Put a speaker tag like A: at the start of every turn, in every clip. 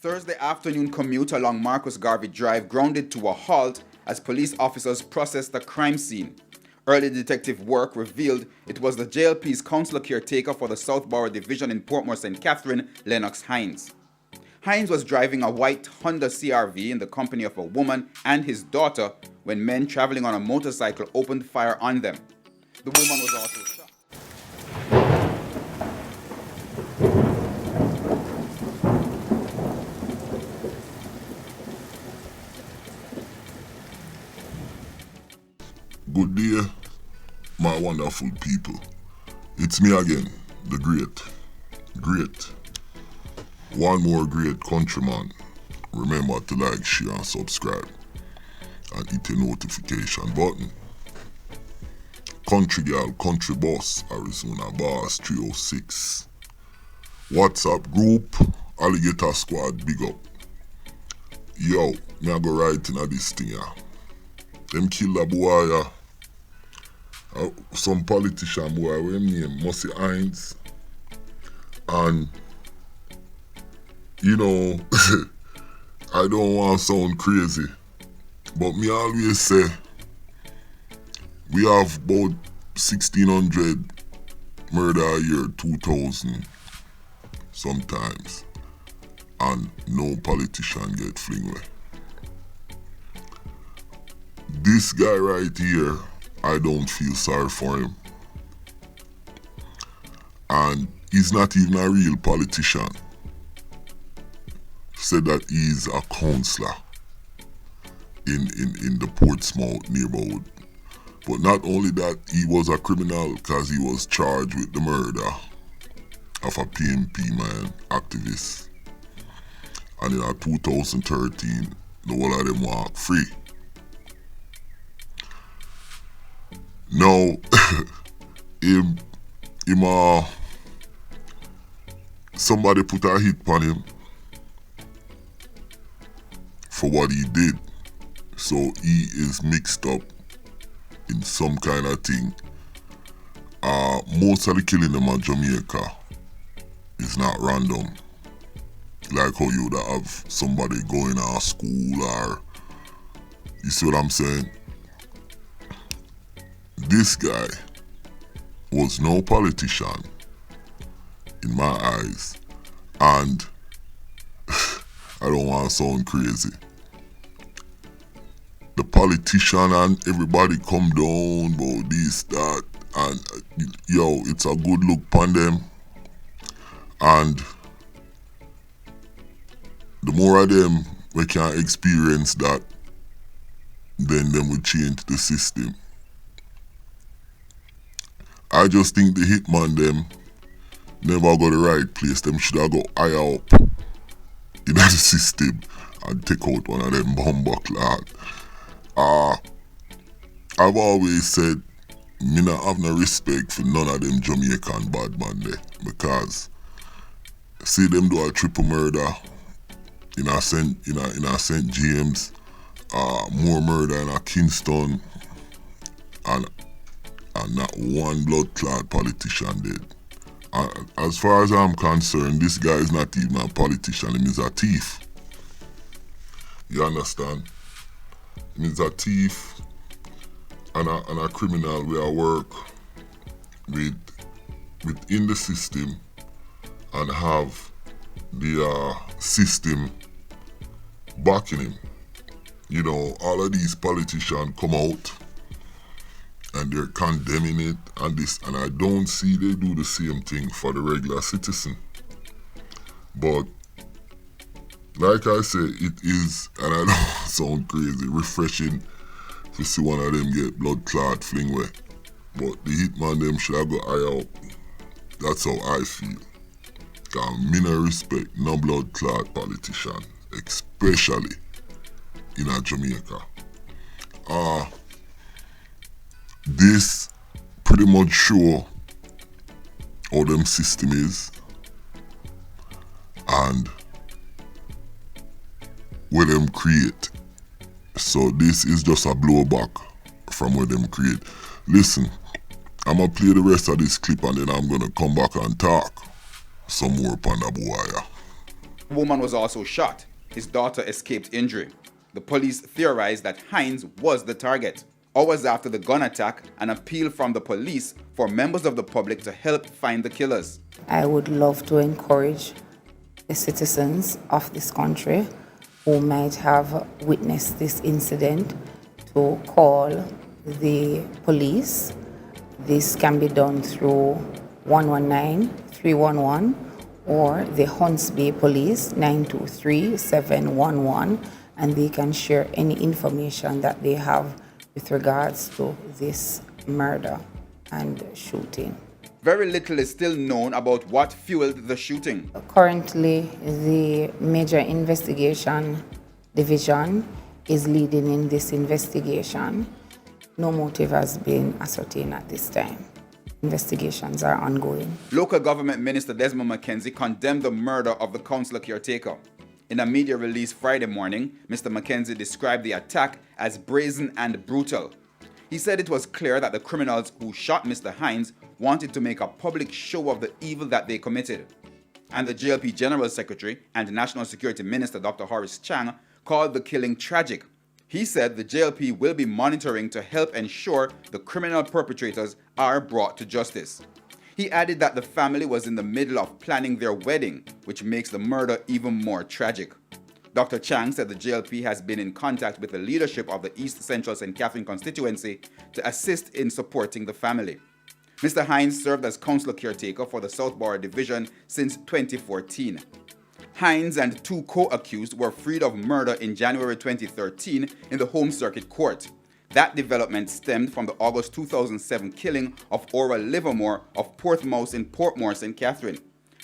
A: Thursday afternoon commute along Marcus Garvey Drive grounded to a halt as police officers processed the crime scene. Early detective work revealed it was the JLP's council caretaker for the Southborough Division in Portmore St. Catherine, Lennox Hines. Hines was driving a white Honda CRV in the company of a woman and his daughter when men traveling on a motorcycle opened fire on them. The woman was also shot.
B: Good day, my wonderful people. It's me again, the great, one more great countryman. Remember to like, share and subscribe and hit the notification button. Country girl, country boss, Arizona Bars 306. WhatsApp group, Alligator Squad, big up. Yo, me I go right into this thing here. Them kill the Bwoy, some politician boy, what him name, Musty Hines. And, you know, I don't want to sound crazy, but me always say, we have about 1,600 murder a year, 2,000 sometimes, and no politician get fling away. This guy right here, I don't feel sorry for him. And he's not even a real politician. Said that he's a councillor in the Portsmouth neighborhood. But not only that, he was a criminal because he was charged with the murder of a PMP man activist. And in 2013, the whole of them walk free. Now, somebody put a hit on him for what he did. So he is mixed up in some kind of thing. Most of the killing them in Jamaica is not random. Like how you would have somebody going to school or, you see what I'm saying? This guy was no politician in my eyes, and I don't want to sound crazy. The politician and everybody come down about this, that, and yo, it's a good look upon them. And the more of them we can experience that, then them will change the system. I just think the hitman them never got the right place. Them should have got higher up in the system and take out one of them bumbuck lad. I've always said me not have no respect for none of them Jamaican bad man there, because see them do a triple murder in a St. James, more murder in a Kingston, and not one blood clot politician dead. As far as I'm concerned, this guy is not even a politician, he is a thief. You understand? He is a thief and a criminal where I work within the system and have the system backing him. You know, all of these politicians come out and they're condemning it and this, and I don't see they do the same thing for the regular citizen. But like I say, it is, and I don't sound crazy, refreshing to see one of them get blood clot fling away. But the hitman them should have got higher up. That's how I feel. Cause me no respect no blood clot politician, especially in a Jamaica. This pretty much show how them system is and where them create. So this is just a blowback from where them create. Listen, I'm gonna play the rest of this clip and then I'm gonna come back and talk some more upon the Bwoy.
A: A woman was also shot. His daughter escaped injury. The police theorized that Hines was the target. Hours after the gun attack, an appeal from the police for members of the public to help find the killers.
C: I would love to encourage the citizens of this country who might have witnessed this incident to call the police. This can be done through 119-311 or the Hunts Bay Police 923-711, and they can share any information that they have with regards to this murder and shooting.
A: Very little is still known about what fueled the shooting.
C: Currently, the Major Investigation Division is leading in this investigation. No motive has been ascertained at this time. Investigations are ongoing.
A: Local Government Minister Desmond McKenzie condemned the murder of the councillor caretaker. In a media release Friday morning, Mr. McKenzie described the attack as brazen and brutal. He said it was clear that the criminals who shot Mr. Hines wanted to make a public show of the evil that they committed. And the JLP General Secretary and National Security Minister Dr. Horace Chang called the killing tragic. He said the JLP will be monitoring to help ensure the criminal perpetrators are brought to justice. He added that the family was in the middle of planning their wedding, which makes the murder even more tragic. Dr. Chang said the JLP has been in contact with the leadership of the East Central St. Catherine constituency to assist in supporting the family. Mr. Hines served as councillor caretaker for the Southborough Division since 2014. Hines and two co-accused were freed of murder in January 2013 in the Home Circuit Court. That development stemmed from the August 2007 killing of Ora Livermore of Portsmouth in Portmore, St. Catherine.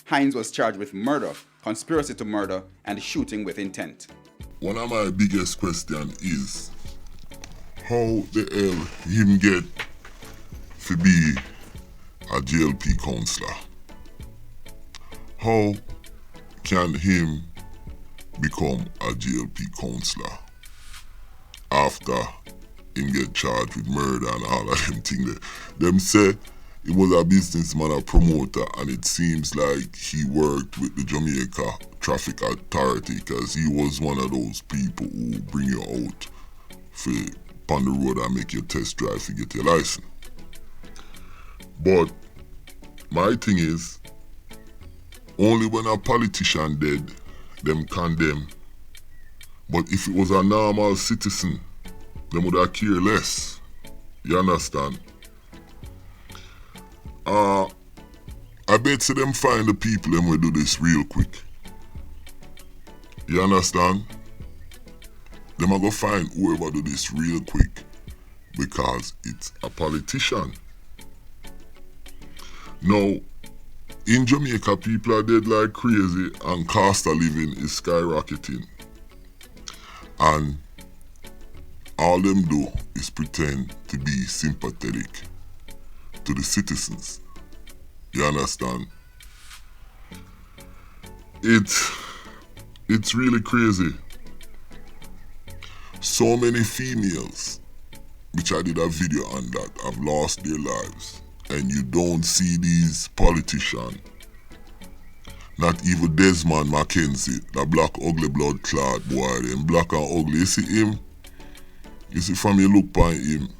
A: Hines was charged with murder, conspiracy to murder, and shooting with intent.
B: One of my biggest questions is, how the hell him get to be a JLP councillor? How can him become a JLP councillor after him get charged with murder and all of them things? Them say he was a businessman, a promoter, and it seems like he worked with the Jamaica Traffic Authority because he was one of those people who bring you out on the road and make you test drive to get your license. But my thing is, only when a politician dead, them condemn. But if it was a normal citizen, them would have care less. You understand? I bet say them find the people them will do this real quick. You understand? Them are gonna find whoever do this real quick because it's a politician. Now, in Jamaica, people are dead like crazy and cost of living is skyrocketing. And all them do is pretend to be sympathetic to the citizens. You understand? It's really crazy. So many females, which I did a video on that, have lost their lives. And you don't see these politicians, not even Desmond McKenzie, the black ugly blood clot boy, them black and ugly. You see him? You see from your look on him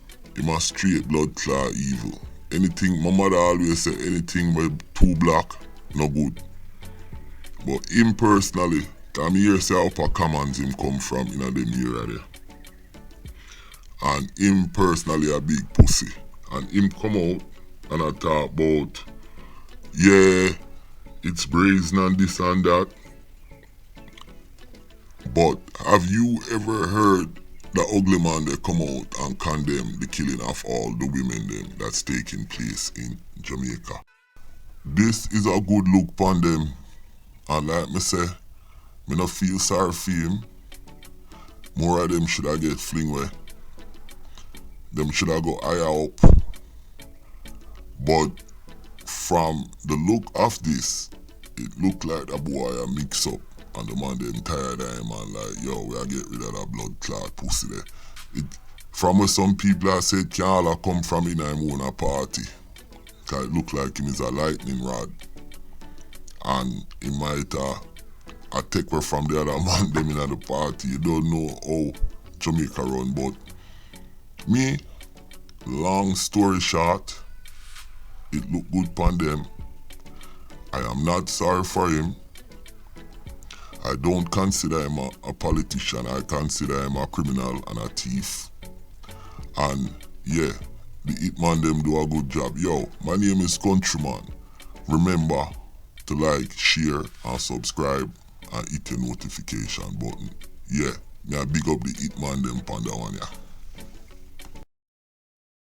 B: a straight blood clot evil. Anything, my mother always say, anything with too black, no good. But him personally, I'm here say upper commons him come from in them area there. And him personally a big pussy. And him come out and I talk about, yeah, it's brazen and this and that. But have you ever heard the ugly man that come out and condemn the killing of all the women them that's taking place in Jamaica? This is a good look upon them. And like me say, me no feel sorry for him. More of them should I get fling away. Them should I go higher up. But from the look of this, it look like a boy a mix up and the man them tired of him and like, yo, we are get rid of that blood clot pussy there. From where some people have said can all come from in him own a party. Cause it look like him is a lightning rod. And he might I take her from the other man them in the party. You don't know how Jamaica run, but me, long story short, it look good upon them. I am not sorry for him. I don't consider him a politician. I consider him a criminal and a thief. And yeah, the hitman them do a good job. Yo, my name is Countryman. Remember to like, share and subscribe and hit the notification button. Yeah, me I big up the hitman them pon that one, yeah.